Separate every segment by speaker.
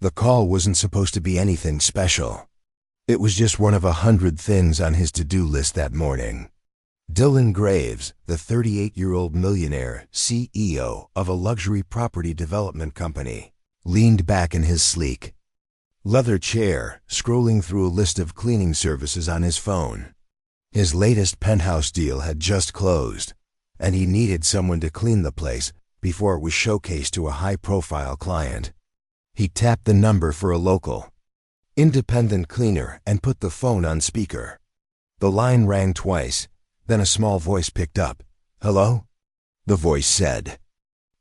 Speaker 1: The call wasn't supposed to be anything special. It was just one of 100 things on his to-do list that morning. Dylan Graves, the 38-year-old millionaire CEO of a luxury property development company, leaned back in his sleek leather chair, scrolling through a list of cleaning services on his phone. His latest penthouse deal had just closed, and he needed someone to clean the place before it was showcased to a high-profile client. He tapped the number for a local independent cleaner and put the phone on speaker. The line rang twice, then a small voice picked up. "Hello?" the voice said.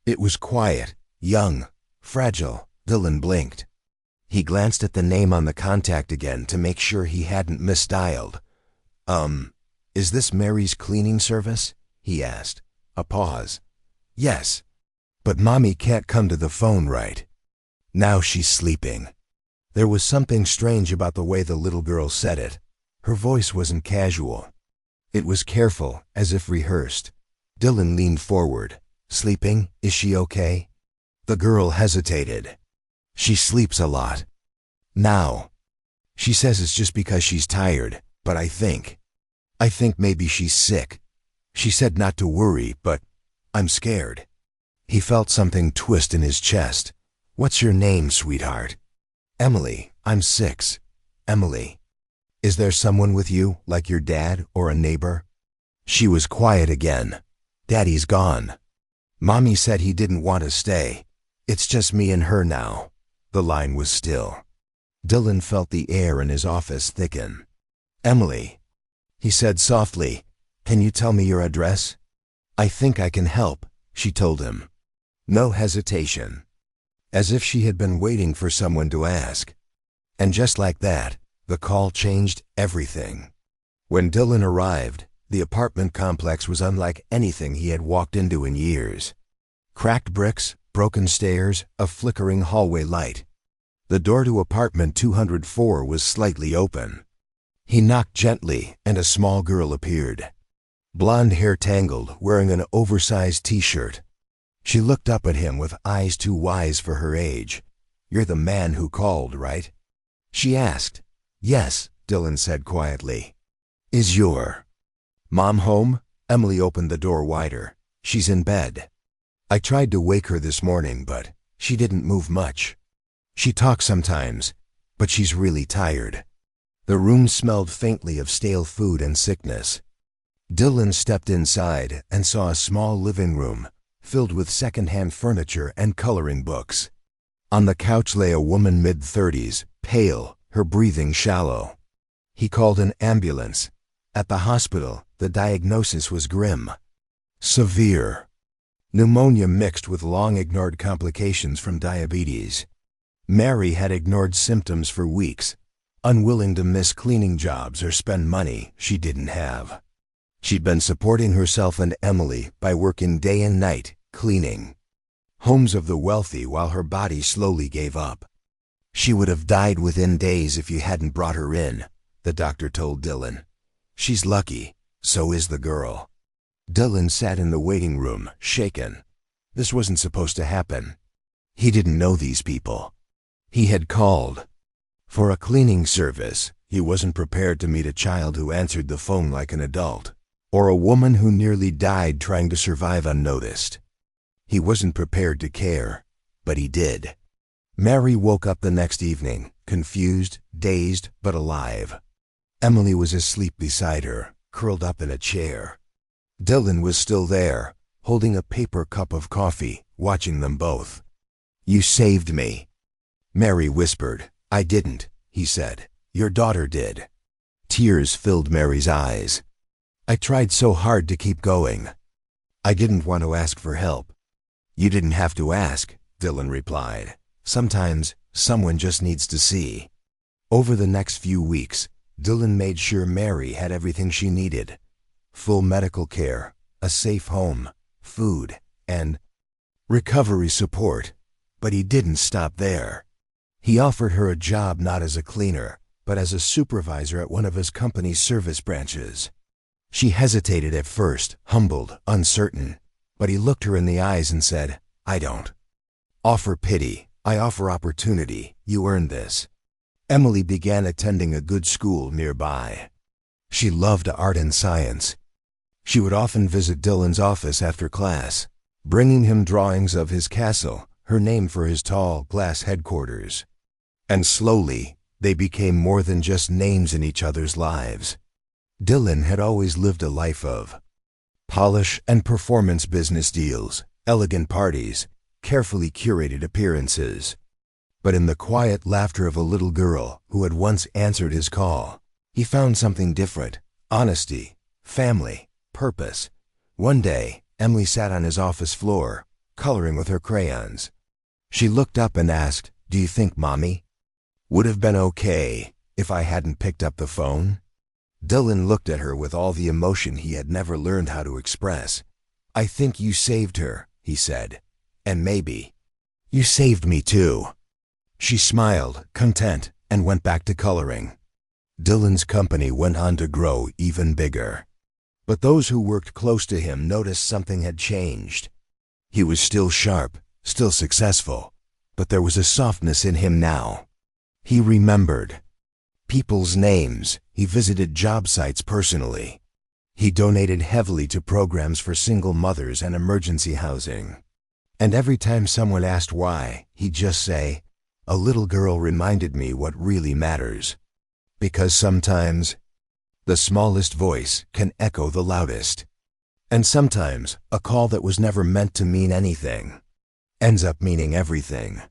Speaker 1: It was quiet, young, fragile. Dylan blinked. He glanced at the name on the contact again to make sure he hadn't misdialed. Is this Mary's cleaning service?" he asked. A pause. "Yes, but Mommy can't come to the phone right now. She's sleeping." There was something strange about the way the little girl said it. Her voice wasn't casual. It was careful, as if rehearsed. Dylan leaned forward. "Sleeping? Is she okay?" The girl hesitated. "She sleeps a lot now. She says it's just because she's tired, but I think maybe she's sick. She said not to worry, but I'm scared." He felt something twist in his chest. "What's your name, sweetheart?" "Emily. I'm 6. Emily. Is there someone with you, like your dad or a neighbor?" She was quiet again. "Daddy's gone. Mommy said he didn't want to stay. It's just me and her now." The line was still. Dylan felt the air in his office thicken. "Emily," he said softly, "can you tell me your address?" "I think I can help," she told him. No hesitation. As if she had been waiting for someone to ask. And just like that, the call changed everything. When Dylan arrived, the apartment complex was unlike anything he had walked into in years. Cracked bricks, broken stairs, a flickering hallway light. The door to apartment 204 was slightly open. He knocked gently, and a small girl appeared. Blonde hair tangled, wearing an oversized t-shirt. She looked up at him with eyes too wise for her age. "You're the man who called, right?" she asked. "Yes," Dylan said quietly. "Is your mom home?" Emily opened the door wider. "She's in bed. I tried to wake her this morning, but she didn't move much. She talks sometimes, but she's really tired." The room smelled faintly of stale food and sickness. Dylan stepped inside and saw a small living room filled with second-hand furniture and coloring books. On the couch lay a woman mid-30s, pale, her breathing shallow. He called an ambulance. At the hospital, the diagnosis was grim. Severe pneumonia mixed with long-ignored complications from diabetes. Mary had ignored symptoms for weeks, unwilling to miss cleaning jobs or spend money she didn't have. She'd been supporting herself and Emily by working day and night, cleaning homes of the wealthy while her body slowly gave up. "She would have died within days if you hadn't brought her in," the doctor told Dylan. "She's lucky, so is the girl." Dylan sat in the waiting room, shaken. This wasn't supposed to happen. He didn't know these people. He had called for a cleaning service. He wasn't prepared to meet a child who answered the phone like an adult, or a woman who nearly died trying to survive unnoticed. He wasn't prepared to care, but he did. Mary woke up the next evening, confused, dazed, but alive. Emily was asleep beside her, curled up in a chair. Dylan was still there, holding a paper cup of coffee, watching them both. "You saved me," Mary whispered. "I didn't," he said. "Your daughter did." Tears filled Mary's eyes. "I tried so hard to keep going. I didn't want to ask for help." "You didn't have to ask," Dylan replied. "Sometimes someone just needs to see." Over the next few weeks, Dylan made sure Mary had everything she needed. Full medical care, a safe home, food, and recovery support. But he didn't stop there. He offered her a job not as a cleaner, but as a supervisor at one of his company's service branches. She hesitated at first, humbled, uncertain, but he looked her in the eyes and said, "I don't offer pity. I offer opportunity. You earn this. Emily began attending a good school nearby. She loved art and science. She would often visit Dylan's office after class, bringing him drawings of his castle, her name for his tall glass headquarters. And slowly, they became more than just names in each other's lives. Dylan had always lived a life of polish and performance, business deals, elegant parties, carefully curated appearances. But in the quiet laughter of a little girl who had once answered his call, he found something different: honesty, family, purpose. One day, Emily sat on his office floor, coloring with her crayons. She looked up and asked, "Do you think Mommy would have been okay if I hadn't picked up the phone?" Dylan looked at her with all the emotion he had never learned how to express. "I think you saved her," he said. "And maybe you saved me too." She smiled, content, and went back to coloring. Dylan's company went on to grow even bigger. But those who worked close to him noticed something had changed. He was still sharp, still successful, but there was a softness in him now. He remembered people's names. He visited job sites personally. He donated heavily to programs for single mothers and emergency housing. And every time someone asked why, he'd just say, "A little girl reminded me what really matters." Because sometimes the smallest voice can echo the loudest. And sometimes a call that was never meant to mean anything ends up meaning everything.